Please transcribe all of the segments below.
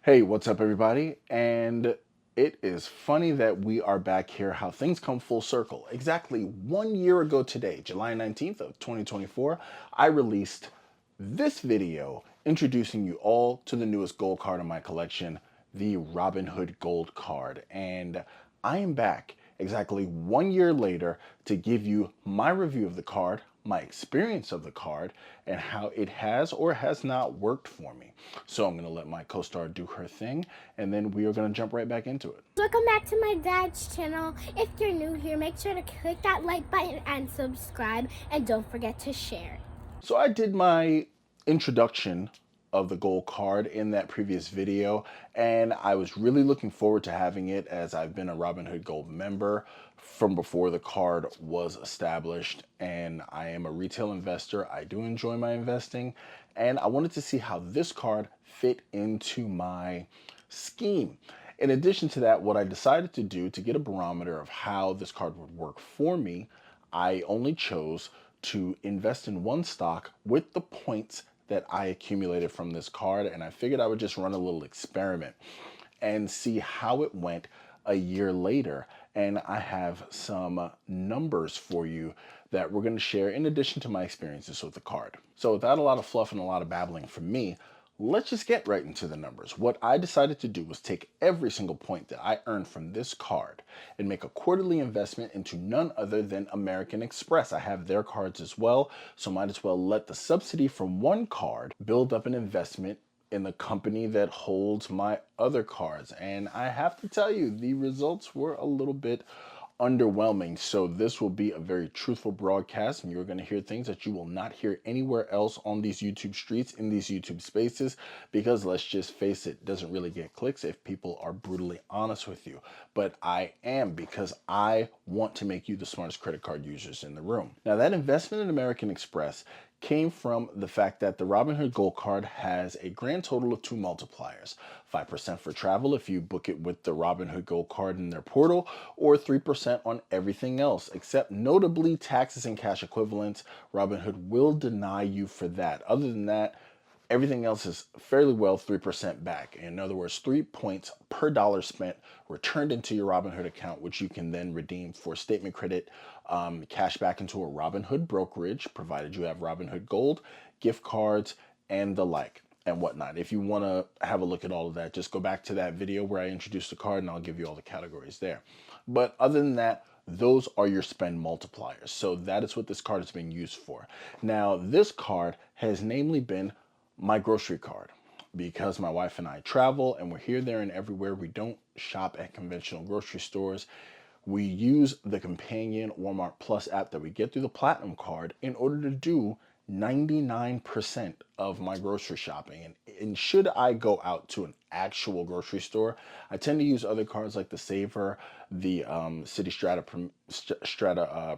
Hey, what's up, everybody? And it is funny that we are back here, how things come full circle. Exactly 1 year ago today, July 19th of 2024, I released this video introducing you all to the newest gold card in my collection, the Robinhood Gold Card. And I am back exactly 1 year later to give you my review of the card, my experience of the card, and how it has or has not worked for me. So I'm going to let my co-star do her thing, and then we are going to jump right back into it. Welcome back to my dad's channel. If you're new here, make sure to click that like button and subscribe, and don't forget to share. So I did my introduction of the gold card in that previous video, and I was really looking forward to having it, as I've been a Robinhood Gold member from before the card was established, and I am a retail investor. I do enjoy my investing, and I wanted to see how this card fit into my scheme. In addition to that, what I decided to do to get a barometer of how this card would work for me, I only chose to invest in one stock with the points that I accumulated from this card, and I figured I would just run a little experiment and see how it went a year later. And I have some numbers for you that we're going to share in addition to my experiences with the card. So without a lot of fluff and a lot of babbling from me, let's just get right into the numbers. What I decided to do was take every single point that I earned from this card and make a quarterly investment into none other than American Express. I have their cards as well, so might as well let the subsidy from one card build up an investment in the company that holds my other cards. And I have to tell you, the results were a little bit underwhelming. So this will be a very truthful broadcast, and you're going to hear things that you will not hear anywhere else on these YouTube streets, in these YouTube spaces, because let's just face it, doesn't really get clicks if people are brutally honest with you. But I am, because I want to make you the smartest credit card users in the room. Now, that investment in American Express came from the fact that the Robinhood Gold Card has a grand total of two multipliers: 5% for travel if you book it with the Robinhood Gold Card in their portal, or 3% on everything else, except notably taxes and cash equivalents. Robinhood will deny you for that. Other than that, everything else is fairly well 3% back. In other words, 3 points per dollar spent returned into your Robinhood account, which you can then redeem for statement credit, cash back into a Robinhood brokerage, provided you have Robinhood Gold, gift cards, and the like and whatnot. If you want to have a look at all of that, just go back to that video where I introduced the card and I'll give you all the categories there. But other than that, those are your spend multipliers. So that is what this card is being used for. Now, this card has namely been my grocery card, because my wife and I travel and we're here, there, and everywhere. We don't shop at conventional grocery stores. We use the companion Walmart Plus app that we get through the Platinum card in order to do 99% of my grocery shopping. And should I go out to an actual grocery store, I tend to use other cards like the Saver, the City Strata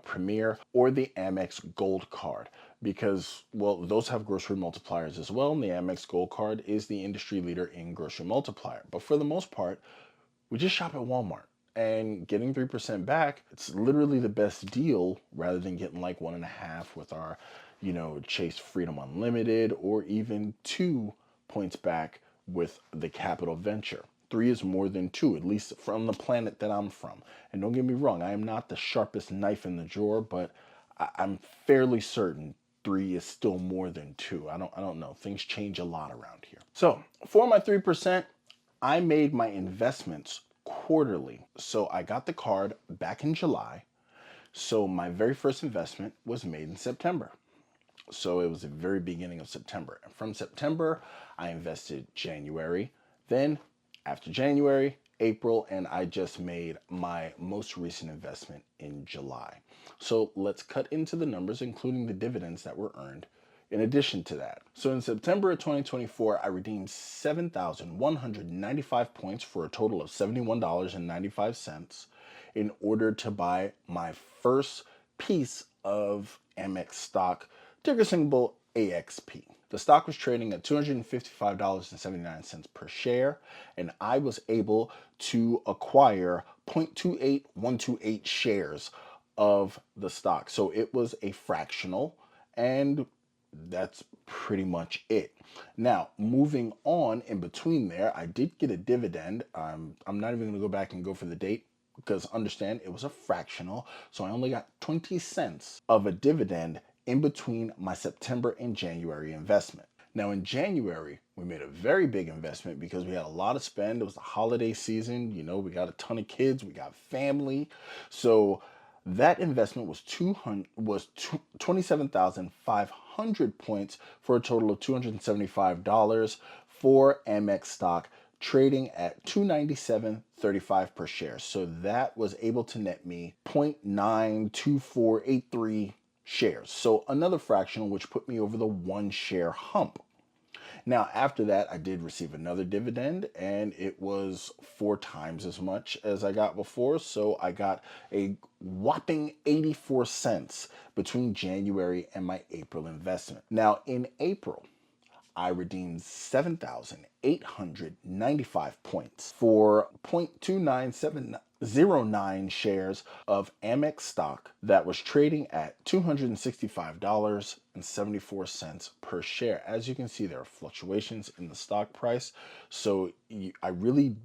Premier, or the Amex Gold Card, because, well, those have grocery multipliers as well, and the Amex Gold Card is the industry leader in grocery multiplier. But for the most part, we just shop at Walmart, and getting 3% back, it's literally the best deal, rather than getting like 1.5 with our, Chase Freedom Unlimited, or even 2 points back with the Capital Venture. 3 is more than 2, at least from the planet that I'm from. And don't get me wrong, I am not the sharpest knife in the drawer, but I'm fairly certain 3 is still more than 2. I don't know. Things change a lot around here. So for my 3%, I made my investments quarterly. So I got the card back in July. So my very first investment was made in September. So it was the very beginning of September. And from September, I invested January. Then after January, April, and I just made my most recent investment in July. So let's cut into the numbers, including the dividends that were earned in addition to that. So in September of 2024, I redeemed 7,195 points for a total of $71.95 in order to buy my first piece of Amex stock, ticker symbol AXP. The stock was trading at $255.79 per share, and I was able to acquire 0.28128 shares of the stock. So it was a fractional, and that's pretty much it. Now, moving on in between there, I did get a dividend. I'm not even going to go back and go for the date because understand it was a fractional. So I only got 20 cents of a dividend in between my September and January investment. Now in January, we made a very big investment because we had a lot of spend. It was the holiday season. You know, we got a ton of kids, we got family. So that investment was 27,500 points for a total of $275 for Amex stock, trading at 297.35 per share. So that was able to net me 0.92483 shares. So another fractional, which put me over the 1 share hump. Now, after that, I did receive another dividend, and it was 4 times as much as I got before. So I got a whopping 84 cents between January and my April investment. Now, in April, I redeemed 7,895 points for 0.29709 shares of Amex stock that was trading at $265.74 per share. As you can see, there are fluctuations in the stock price. So I really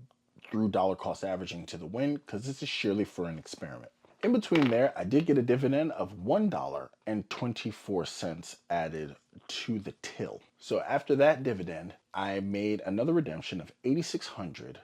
threw dollar cost averaging to the wind because this is sheerly for an experiment. In between there, I did get a dividend of $1.24 added to the till. So after that dividend, I made another redemption of 8,600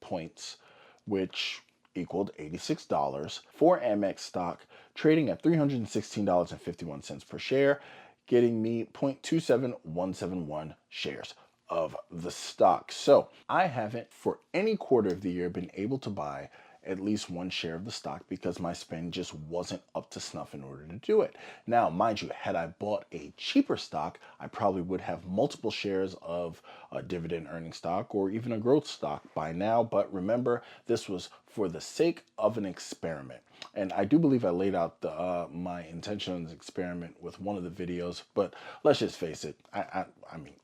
points, which equaled $86 for Amex stock, trading at $316.51 per share, getting me 0.27171 shares of the stock. So I haven't for any quarter of the year been able to buy at least 1 share of the stock because my spend just wasn't up to snuff in order to do it. Now, mind you, had I bought a cheaper stock, I probably would have multiple shares of a dividend earning stock or even a growth stock by now. But remember, this was for the sake of an experiment. And I do believe I laid out my intention on this experiment with one of the videos, but let's just face it. I mean,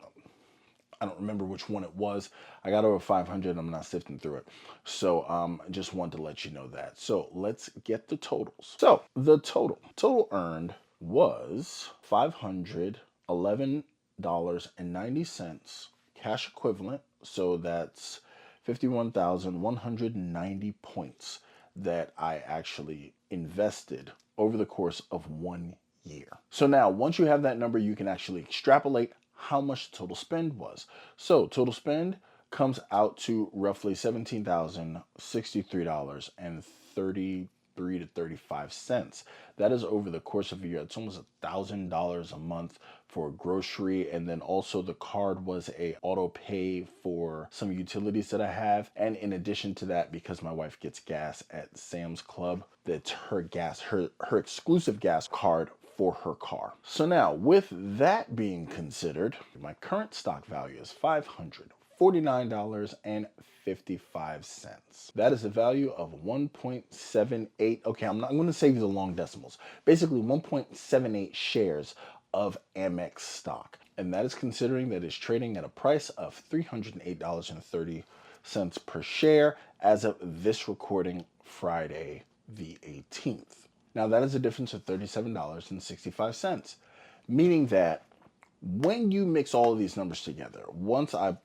I don't remember which one it was. I got over 500. I'm not sifting through it. So just wanted to let you know that. So let's get the totals. So the total earned was $511.90 cash equivalent. So that's 51,190 points that I actually invested over the course of 1 year. So now once you have that number, you can actually extrapolate how much the total spend was. So total spend comes out to roughly $17,063.33 to 35 cents. That is over the course of a year. It's almost $1,000 a month for grocery, and then also the card was a auto pay for some utilities that I have. And in addition to that, because my wife gets gas at Sam's Club, that's her gas, her exclusive gas card for her car. So now, with that being considered, my current stock value is $549.55. That is a value of 1.78. Okay, I'm going to save you the long decimals. Basically, 1.78 shares of Amex stock. And that is considering that it's trading at a price of $308.30 per share as of this recording, Friday the 18th. Now that is a difference of $37.65, meaning that when you mix all of these numbers together, once I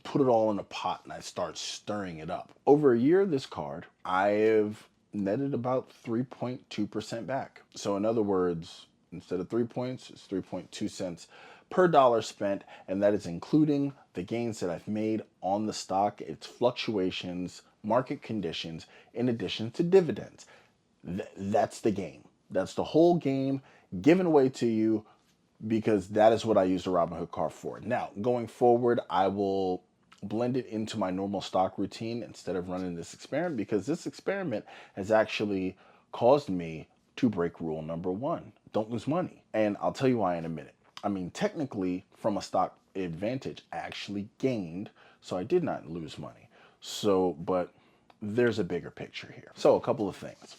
put it all in a pot and I start stirring it up, over a year, this card, I've netted about 3.2% back. So in other words, instead of 3 points, it's 3.2 cents per dollar spent, and that is including the gains that I've made on the stock, its fluctuations, market conditions, in addition to dividends. That's the game. That's the whole game given away to you because that is what I use the Robinhood card for. Now, going forward, I will blend it into my normal stock routine instead of running this experiment because this experiment has actually caused me to break rule number 1. Don't lose money. And I'll tell you why in a minute. I mean, technically, from a stock advantage, I actually gained, so I did not lose money. So, but there's a bigger picture here. So, a couple of things.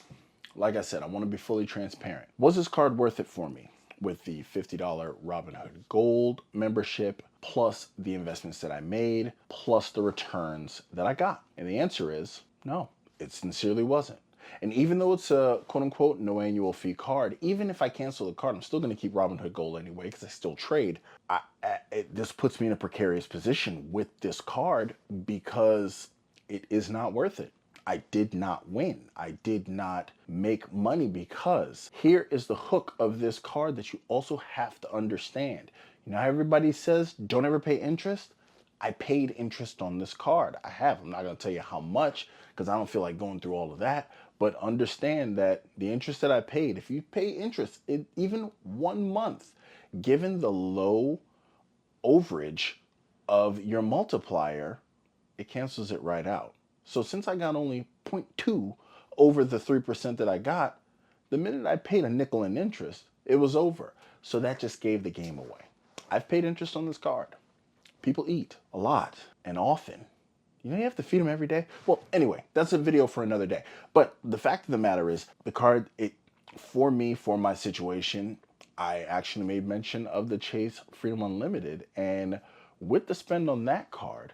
Like I said, I want to be fully transparent. Was this card worth it for me with the $50 Robinhood Gold membership, plus the investments that I made, plus the returns that I got? And the answer is no, it sincerely wasn't. And even though it's a quote unquote no annual fee card, even if I cancel the card, I'm still going to keep Robinhood Gold anyway because I still trade. This puts me in a precarious position with this card because it is not worth it. I did not win. I did not make money because here is the hook of this card that you also have to understand. You know how everybody says don't ever pay interest? I paid interest on this card. I have. I'm not going to tell you how much because I don't feel like going through all of that. But understand that the interest that I paid, if you pay interest in even 1 month, given the low overage of your multiplier, it cancels it right out. So since I got only 0.2 over the 3% that I got, the minute I paid a nickel in interest, it was over. So that just gave the game away. I've paid interest on this card. People eat a lot and often. You know, you have to feed them every day. Well, anyway, that's a video for another day. But the fact of the matter is, the card, for me, for my situation, I actually made mention of the Chase Freedom Unlimited. And with the spend on that card,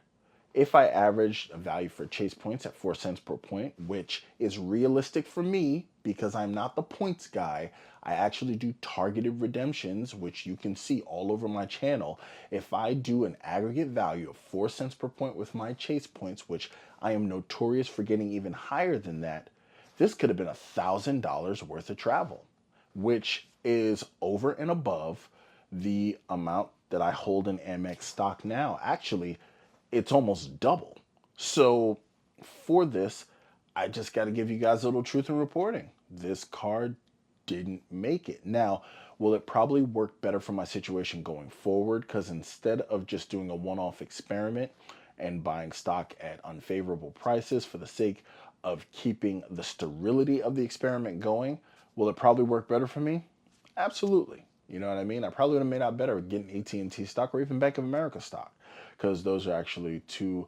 if I averaged a value for Chase points at 4 cents per point, which is realistic for me because I'm not the points guy, I actually do targeted redemptions, which you can see all over my channel. If I do an aggregate value of 4 cents per point with my Chase points, which I am notorious for getting even higher than that, this could have been $1,000 worth of travel, which is over and above the amount that I hold in Amex stock now. Actually, it's almost double. So for this, I just got to give you guys a little truth in reporting. This card didn't make it. Now, will it probably work better for my situation going forward? Because instead of just doing a one-off experiment and buying stock at unfavorable prices for the sake of keeping the sterility of the experiment going, will it probably work better for me? Absolutely. You know what I mean? I probably would have made out better getting AT&T stock or even Bank of America stock, because those are actually two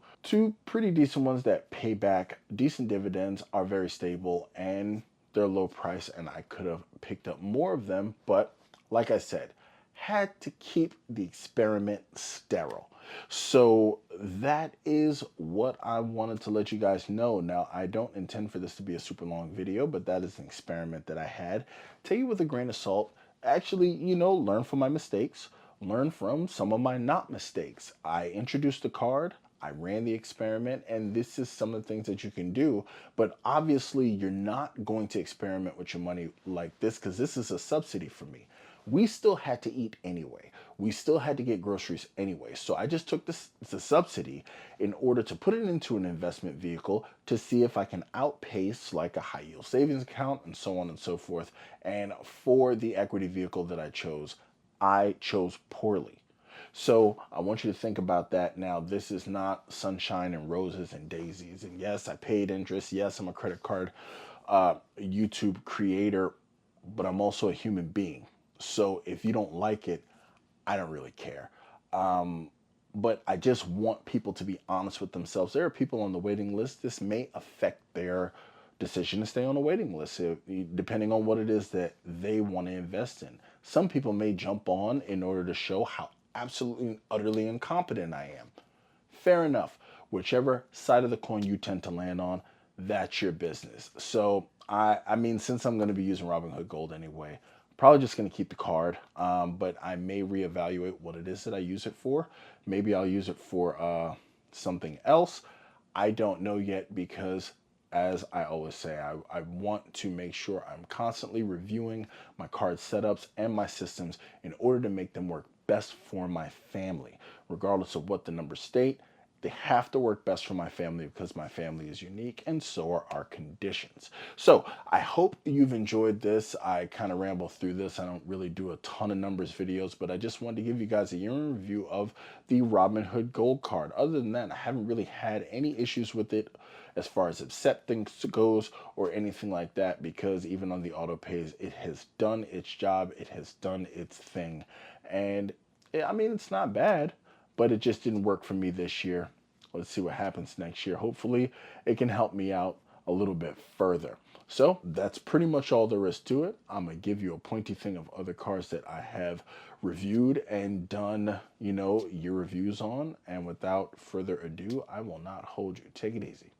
pretty decent ones that pay back decent dividends, are very stable, and they're low price, and I could have picked up more of them, but like I said, had to keep the experiment sterile. So that is what I wanted to let you guys know. Now, I don't intend for this to be a super long video, but that is an experiment that I had. Take it with a grain of salt. Actually, you know, learn from my mistakes, learn from some of my not mistakes. I introduced the card, I ran the experiment, and this is some of the things that you can do. But obviously, you're not going to experiment with your money like this because this is a subsidy for me. We still had to eat anyway. We still had to get groceries anyway. So I just took this, the subsidy, in order to put it into an investment vehicle to see if I can outpace like a high yield savings account and so on and so forth. And for the equity vehicle that I chose poorly. So I want you to think about that. Now, this is not sunshine and roses and daisies. And yes, I paid interest. Yes, I'm a credit card YouTube creator, but I'm also a human being. So if you don't like it, I don't really care. But I just want people to be honest with themselves. There are people on the waiting list. This may affect their decision to stay on a waiting list, depending on what it is that they want to invest in. Some people may jump on in order to show how absolutely and utterly incompetent I am. Fair enough. Whichever side of the coin you tend to land on, that's your business. So I mean, since I'm going to be using Robinhood Gold anyway, probably just going to keep the card, but I may reevaluate what it is that I use it for. Maybe I'll use it for something else. I don't know yet because, as I always say, I want to make sure I'm constantly reviewing my card setups and my systems in order to make them work best for my family. Regardless of what the numbers state, they have to work best for my family because my family is unique and so are our conditions. So I hope you've enjoyed this. I kind of ramble through this. I don't really do a ton of numbers videos, but I just wanted to give you guys a year in review of the Robinhood Gold Card. Other than that, I haven't really had any issues with it as far as accepting goes or anything like that, because even on the auto pays, it has done its job. It has done its thing. And I mean, it's not bad, but it just didn't work for me this year. Let's see what happens next year. Hopefully it can help me out a little bit further. So that's pretty much all there is to it. I'm going to give you a pointy thing of other cars that I have reviewed and done, you know, your reviews on. And without further ado, I will not hold you. Take it easy.